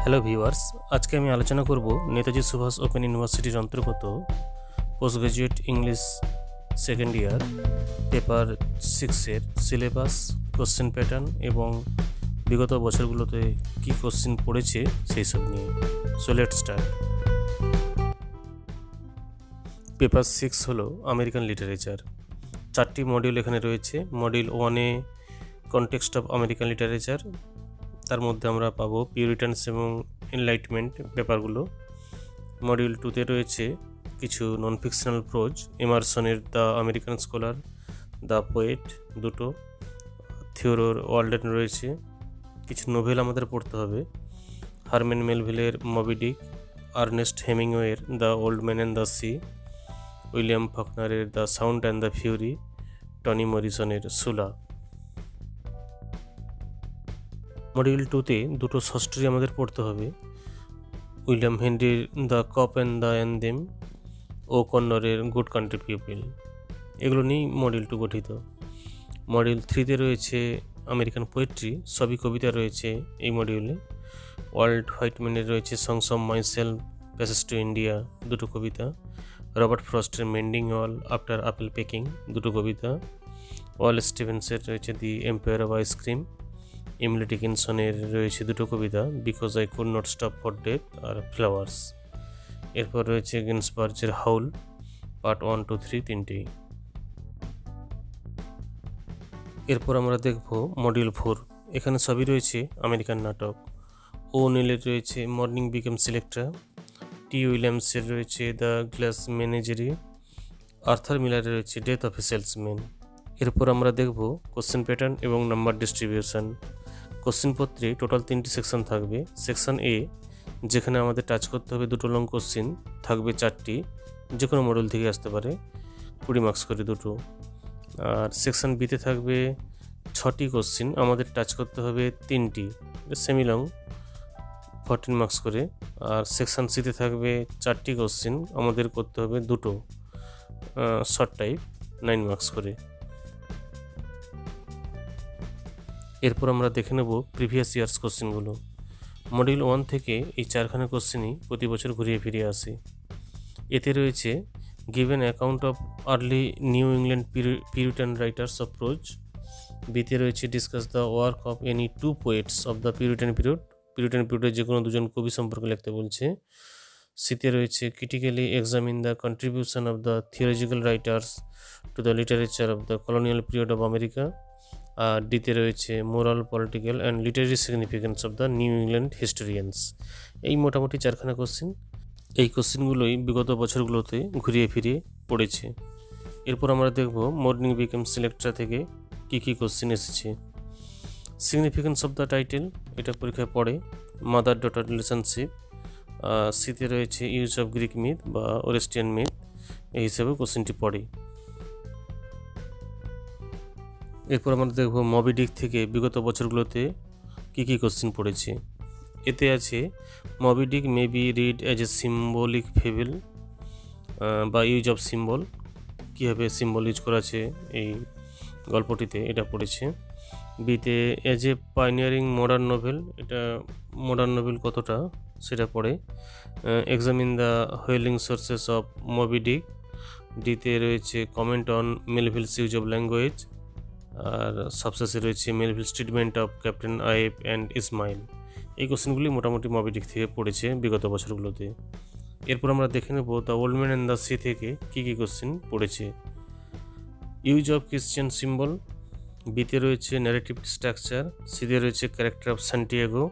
Hello viewers, আজকে আমি আলোচনা করব নেতাজি সুভাষ ওপেন ইউনিভার্সিটির অন্তর্গত post graduate English second year paper 6-এর সিলেবাস, কোশ্চেন প্যাটার্ন এবং বিগত বছরগুলোতে কী কোশ্চেন পড়েছে সেই সব নিয়ে। So let's start. পেপার 6 হলো আমেরিকান লিটারেচার। 4টি মডিউল এখানে রয়েছে। মডিউল 1-এ কনটেক্সট অফ আমেরিকান লিটারেচার, তার মধ্যে আমরা পাবো পিউরিটানস এবং এনলাইটমেন্ট পেপারগুলো। মডিউল 2-তে রয়েছে কিছু নন ফিকশনাল প্রোজ, এমারসনের the American scholar, the poet দুটো, থিওডোর ওয়াল্ডেন রয়েছে। কিছু নোভেল আমাদের পড়তে হবে, হারম্যান মেলভিলের মবি ডিক, আর্নেস্ট হেমিংওয়ের the old man and the sea, William ফকনারের the sound and the fury, Toni মরিসনের সুলা। মডিউল 2-তে দুটো ষষ্ঠী আমাদের পড়তে হবে, উইলিয়াম হেনরির the cop and the anthem, O কন্নরের গুড কান্ট্রি পিপল। এগুলো নিয়েই মডিউল 2 গঠিত। মডিউল 3-তে রয়েছে আমেরিকান পোয়েট্রি, সবই কবিতা রয়েছে এই মডিউলে। ওয়াল্ট হোয়াইটম্যানের রয়েছে songs of myself, passage to India দুটো কবিতা, রবার্ট ফ্রস্টের mending wall after apple picking দুটো কবিতা, ওয়াল স্টিভেন্সের রয়েছে the empire of ice cream, Emily ডিকিনসনের রয়েছে দুটো কবিতা, because I could not stop for death আর ফ্লাওয়ার্স। এরপর রয়েছে গিন্সবার্গের হাউল পার্ট 1, 2, 3 তিনটেই। এরপর আমরা দেখব মডিউল 4। এখানে সবই রয়েছে আমেরিকান নাটক। ও নীলের রয়েছে মর্নিং বিকেম সিলেক্টরা, টি উইলিয়ামসের রয়েছে দ্য গ্লাস মেনেজারি, আর্থার মিলারের রয়েছে ডেথ অফ এ সেলসম্যান। এরপর আমরা দেখব কোশ্চেন প্যাটার্ন এবং নাম্বার ডিস্ট্রিবিউশন। কোশ্চেন পত্রে টোটাল 3টি সেকশন থাকবে। সেকশন এ, যেখানে আমাদের টাচ করতে হবে দুটো লং কোশ্চেন, থাকবে 4টি, যে কোনো মডেল থেকে আসতে পারে, 20 মার্কস করে দুটো। আর সেকশন বিতে থাকবে 6টি কোশ্চেন, আমাদের টাচ করতে হবে 3টি, সেমি লং, 14 মার্কস করে। আর সেকশন সিতে থাকবে 4টি কোশ্চেন, আমাদের করতে হবে দুটো, শর্ট টাইপ, 9 মার্কস করে। এরপর আমরা দেখে নেব প্রিভিয়াস ইয়ার্স কোশ্চেনগুলো। মডিউল 1 থেকে এই 4খানা কোশ্চেনই প্রতি বছর ঘুরিয়ে ফিরিয়ে আসে। এতে রয়েছে given account of early New England Puritan writers of prose. বিতে রয়েছে discuss the work of any 2 poets of the Puritan period, Puritan পিরিয়ডের যে কোনো দুজন কবি সম্পর্কে লিখতে বলছে। সিতে রয়েছে critically examine the contribution of the theological writers to the literature of the colonial period of America. আর ডিতে রয়েছে moral, political and literary significance of the new England historians. এই মোটামুটি 4খানা কোশ্চেন। এই কোশ্চেনগুলোই বিগত বছরগুলোতে ঘুরিয়ে ফিরিয়ে পড়েছে। এরপর আমরা দেখব মর্নিং বিকেম সিলেক্টরা থেকে কী কী কোশ্চেন এসেছে। সিগনিফিকেন্স অফ দ্য টাইটেল, এটা পরীক্ষায় পড়ে। Mother daughter relationship. সিতে রয়েছে ইউজ অফ গ্রিক মিথ বা ওরেস্টিয়ান মিথ, এই হিসাবে কোশ্চেনটি পড়ে। এরপর আমরা দেখব মবি ডিক থেকে বিগত বছরগুলোতে কী কী কোশ্চেন পড়েছে। এতে আছে Moby Dick may be read as a symbolic fable বা ইউজ অফ সিম্বল, কীভাবে সিম্বল ইউজ করা আছে এই গল্পটিতে, এটা পড়েছে। বিতে as a pioneering modern novel, এটা মডার্ন নোভেল কতটা সেটা পড়ে। Examine the whaling sources of Moby Dick. ডিতে রয়েছে comment on Melville's use of language. আর সবশেষে রয়েছে Melville's treatment of captain Ahab and Ishmael. এই কোশ্চেনগুলি মোটামুটি মবি ডিক থেকে পড়েছে বিগত বছরগুলোতে। এরপর আমরা দেখে নেব the old man and the sea থেকে কী কী কোশ্চেন পড়েছে। Use of Christian symbol. বিতে রয়েছে ন্যারেটিভ স্ট্রাকচার। সিতে রয়েছে ক্যারেক্টার অফ সান্টিয়াগো।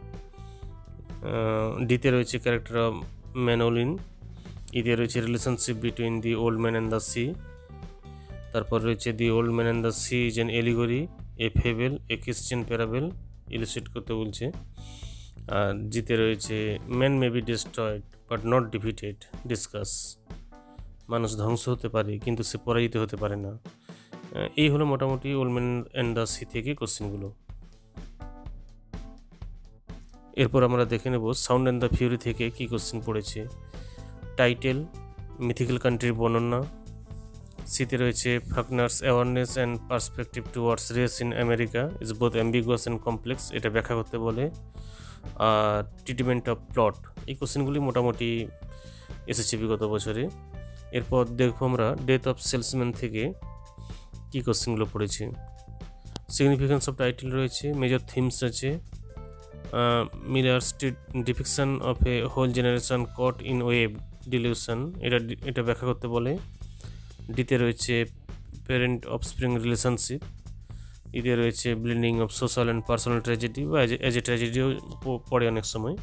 ডিতে রয়েছে ক্যারেক্টার অফ ম্যানোলিন। ইতে রয়েছে relationship between the old man and the sea. তারপর রয়েছে the old man and the sea is an allegory, a fable, a Christian parable, illustrate করতে বলছে। আর জিতে রয়েছে man may be destroyed but not defeated, discuss. মানুষ ধ্বংস হতে পারে কিন্তু সে পরাজিত হতে পারে না। এই হলো মোটামুটি old man and the sea থেকে কোশ্চেনগুলো। এরপর আমরা দেখে নেব সাউন্ড অ্যান্ড দ্য ফিউরি থেকে কী কোশ্চেন পড়েছে। টাইটেল, মিথিক্যাল কান্ট্রির বর্ণনা। সিতে রয়েছে Faulkner's awareness and perspective towards race in America is both ambiguous and complex, এটা ব্যাখ্যা করতে বলে। আর ট্রিটমেন্ট অফ প্লট, এই কোশ্চেনগুলি মোটামুটি এসেছে বিগত বছরে। এরপর দেখবো আমরা ডেথ অফ সেলসম্যান থেকে কী কোশ্চেনগুলো পড়েছি। সিগনিফিকেন্স অফ টাইটেল রয়েছে, মেজর থিমস আছে, mirrors depiction of a whole generation caught in web delusion, এটা ব্যাখ্যা করতে বলে। ডিতে রয়েছে প্যারেন্ট অফস্প্রিং রিলেশনশিপ। ইতে রয়েছে blending of social and personal tragedy বা এজ এ ট্র্যাজেডিও পড়ে অনেক সময়।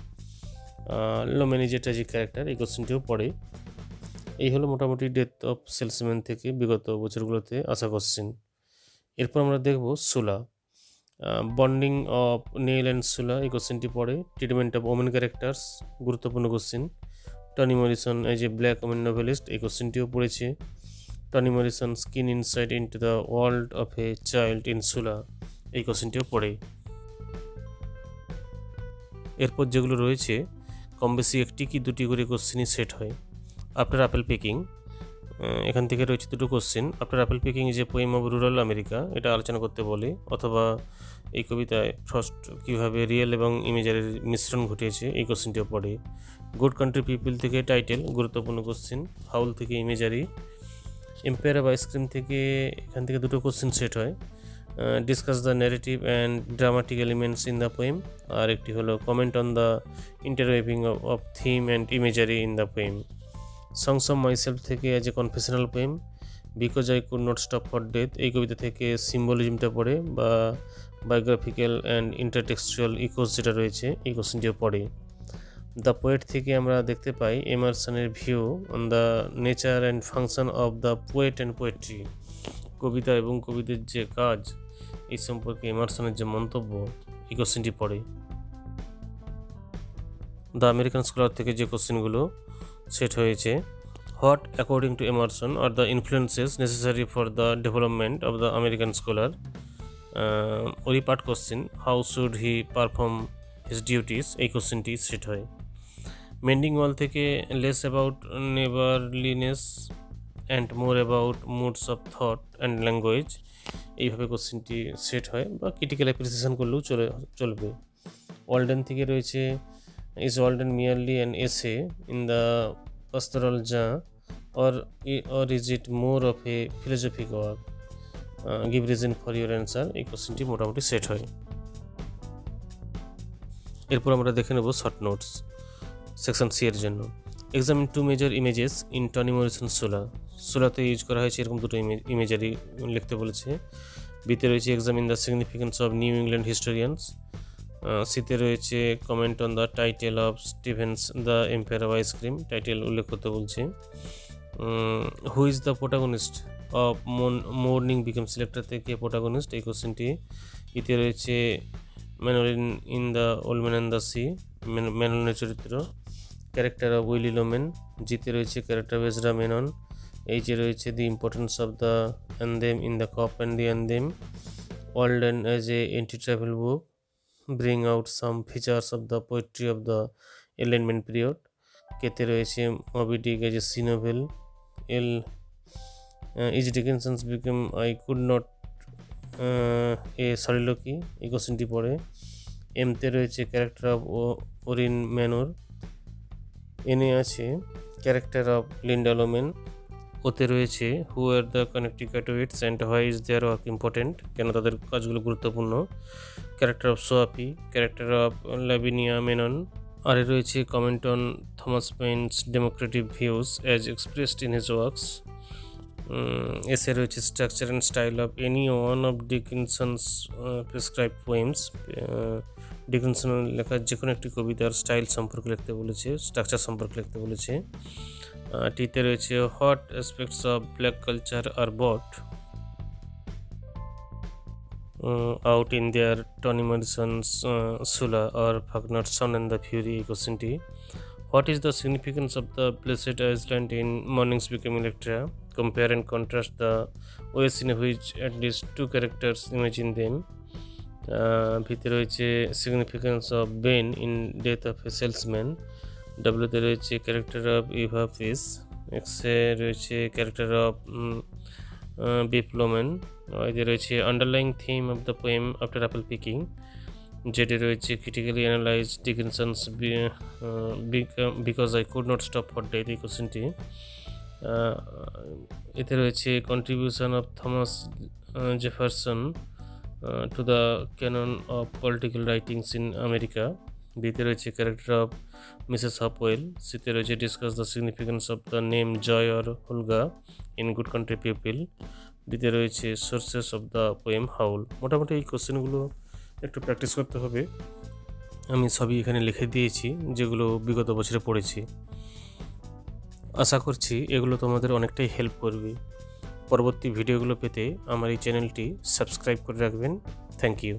লোমেন ইজ এ ট্র্যাজিক ক্যারেক্টার, এই কোশ্চেনটিও পড়ে। এই হলো মোটামুটি ডেথ অফ সেলসম্যান থেকে বিগত বছরগুলোতে আসা কোশ্চেন। এরপর আমরা দেখব Sula, bonding of Nell and Sula, এই কোশ্চেনটি পড়ে। ট্রিটমেন্ট অফ ওমেন ক্যারেক্টার্স, গুরুত্বপূর্ণ question. Toni Morrison as a black woman novelist, এই কোশ্চেনটিও পড়েছে। Toni Morrison skin insight into the world of a child in Sula, এই কোশ্চেনটিও পড়ে। এরপর যেগুলো রয়েছে কম বেশি একটি কি দুটি করে কোশ্চেনই সেট হয়। আফটার আপেল পিকিং, এখান থেকে রয়েছে দুটো কোশ্চেন। After apple picking is a poem of rural America, এটা আলোচনা করতে বলে, অথবা এই কবিতায় ফ্রস্ট কীভাবে রিয়েল এবং ইমেজারির মিশ্রণ ঘটিয়েছে, এই কোশ্চেনটিও পড়ে। গুড কান্ট্রি পিপল থেকে টাইটেল, গুরুত্বপূর্ণ কোশ্চেন। হাউল থেকে ইমেজারি। এম্পায়ার অফ আইসক্রিম থেকে এখান থেকে দুটো কোশ্চেন সেট হয়। Discuss the narrative and dramatic elements in the poem, আর একটি হলো comment on the interweaving of theme and imagery in the poem. Songs of myself থেকে as a confessional poem. Because I could not stop for death, এই কবিতা থেকে সিম্বলিজমটা পড়ে বা biographical and ইন্টারটেক্সচুয়াল echoes যেটা রয়েছে, এই কোশ্চেনটিও পড়ে। দ্য পোয়েট থেকে আমরা দেখতে পাই এমারসনের view on the nature and function of the poet and poetry, কবিতা এবং কবিদের যে কাজ এই সম্পর্কে এমারসনের যে মন্তব্য, এই কোশ্চেনটি পড়ে। দ্য আমেরিকান স্কলার থেকে যে কোশ্চেনগুলো সেট হয়েছে, what according to Emerson are the influences necessary for the development of the American scholar, ওরই part question. How should he perform his duties, এই কোশ্চেনটি সেট হয়। মেন্ডিং ওয়াল থেকে less about neighbourliness and more about moods of thought and language, এইভাবে কোশ্চেনটি set হয় বা critical appreciation করলেও চলবে। ওয়ালডেন থেকে রয়েছে is Walden merely an essay in the pastoral জা or is it more of a philosophic work? Give reason for your answer, এই কোশ্চেনটি মোটামুটি সেট হয়। এরপর আমরা দেখে নেব শর্ট নোটস সেকশন সি এর জন্য। Examine two major images in Toni Morrison Sula, সুলাতে ইউজ করা হয়েছে এরকম দুটো ইমেজারি লিখতে বলেছে। বিতে রয়েছে examine the significance of new England historians. সিতে রয়েছে comment on the title of Stevens the empire of ice cream, title উল্লেখ করতে বলছে। Who is the protagonist of mourning becomes Electra থেকে প্রোটাগনিস্ট, এই কোশ্চেনটি। ইতে রয়েছে Manolin in the old man and the sea, ম্যানোলিনের চরিত্র। ক্যারেক্টার অফ উইলি লোমেন, জিতে রয়েছে ক্যারেক্টার অফ এজরা মেনন। এইচে রয়েছে the importance of the anthem in the cop and the anthem. Walden as a anti travel book, bring out some features of the poetry of the Enlightenment period. কেতে রয়েছে Moby Dick as a sea novel. Is Dickinson's because I could not a soliloquy, এই কোশ্চেনটি পড়ে। এমতে রয়েছে character of ওরিন manure. এনে আছে character of Linda Loman. ওতে রয়েছে who are the Connecticut wits and why is their work important, কেন তাদের কাজগুলো গুরুত্বপূর্ণ। ক্যারেক্টার অফ সোয়াপি, ক্যারেক্টার অফ ল্যাভিনিয়া মেনন। আর রয়েছে comment on Thomas Paine's democratic views as expressed in his works. এসে রয়েছে structure and style of any one of Dickinson's prescribe poems, ডিকিনসনের লেখা যে কোনো একটি কবিতার স্টাইল সম্পর্কে লিখতে বলেছে, স্ট্রাকচার সম্পর্কে লিখতে বলেছে। টিতে রয়েছে what aspects of black culture আর brought out in their Toni Morrison's Sula or Faulkner's Son and the Fury, এই কোশ্চেনটি। What is the significance of the Blessed Island in Morning's Become Electra? Compare and contrast the ways in which at least two characters imagine them. ভিতরে রয়েছে significance of Ben in Death of a Salesman. ডাব্লিউতে রয়েছে character of Eva ফিস। এক্সে রয়েছে character of Piers Plowman. এতে রয়েছে underlying theme of the poem after apple picking. জেডে রয়েছে critically analyze Dickinson's because I could not stop for death, এই কোশ্চেনটি। এতে রয়েছে contribution of Thomas Jefferson to the canon of political writings in America. বিতে রয়েছে ক্যারেক্টার অফ মিসেস হপওয়েল। সিতে রয়েছে discuss the significance of the name Joy or Hulga in Good country People. ডিতে রয়েছে sources of the poem Howl. মোটামুটি এই কোশ্চেনগুলো একটু প্র্যাকটিস করতে হবে। আমি সবই এখানে লিখে দিয়েছি যেগুলো বিগত বছরে পড়েছি। আশা করছি এগুলো তোমাদের অনেকটাই হেল্প করবে। পরবর্তী ভিডিওগুলো পেতে আমার এই চ্যানেলটি সাবস্ক্রাইব করে রাখবেন। Thank you.